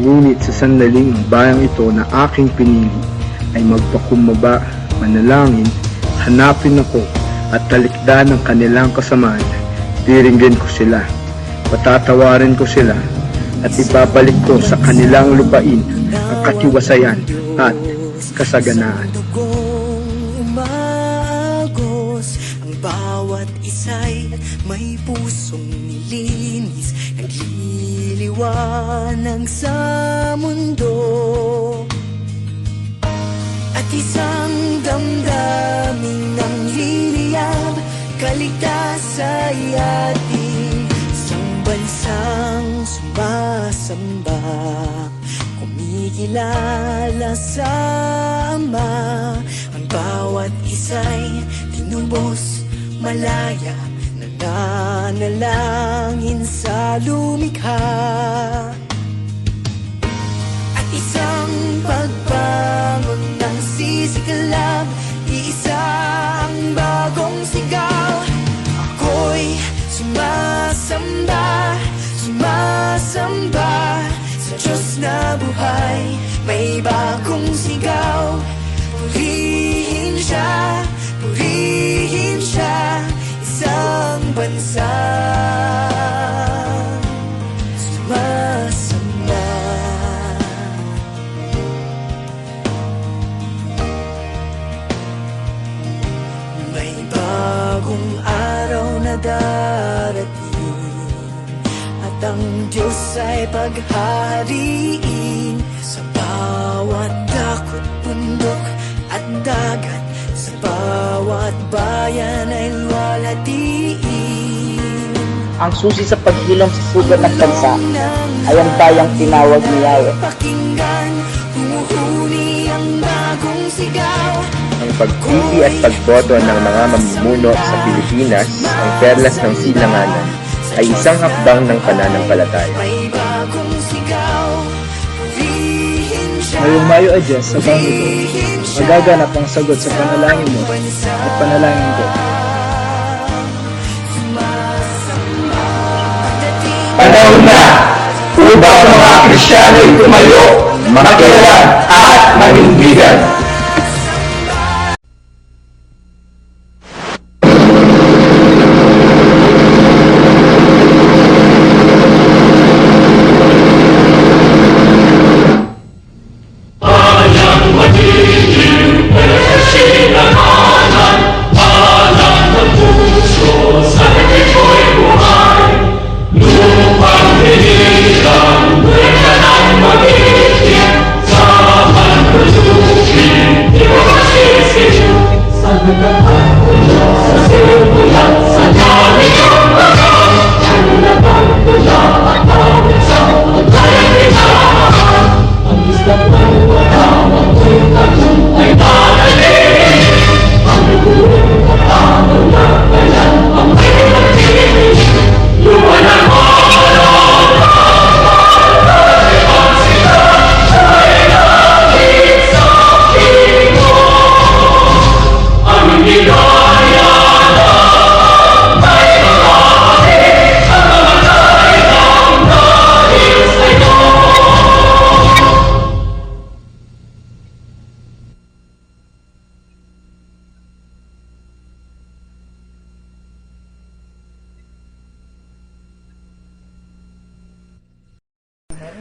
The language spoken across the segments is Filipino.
Ngunit sa sandaling bayang ito na aking pinili ay magpakumbaba, manalangin, hanapin ako at talikdan ng kanilang kasamaan. Tiringgin ko sila, patatawarin ko sila at ibabalik ko sa kanilang lupain ang katiwasayan at kasaganaan. Ang bawat isa'y may pusong nilinis, nagliliwanag sa mundo, at isang damdaming ng liliyab, kaligtasa'y ating isang bansang sumasamba, kumikilala sa Ama. Ang bawat isa'y tinubos, malaya, nananalangin sa lumikha, at isang pagbangon ng sisiklab, iisang bagong sigaw. Ako'y sumasamba, sumasamba sa Diyos na buhay. May bagong sigaw, purihin siya, purihin siya. Isang bansa sumasamba. May bagong araw na darating, at ang Diyos ay paghahariin sa bawat dakot, bundok at dagat, sa bawat bayan ay luwalhatiin. Ang susi sa paghilom sa sugat ng bansa ay ang bayang tinawag ni Yahweh. Pakinggan, humuhuni ang bagong sigaw. Ang pagpili at pagboto ng mga mamumuno sa Pilipinas, ang perlas ng silanganan, ay isang hakbang ng pananampalataya. May bagong sigaw, purihin siya. Ngayong Mayo Adyes sa taong ito, magaganap ang sagot sa panalangin mo at panalangin ko. Panahon na upang mga Kristiyano'y tumayo, makialam at manindigan.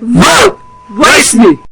Vote wisely!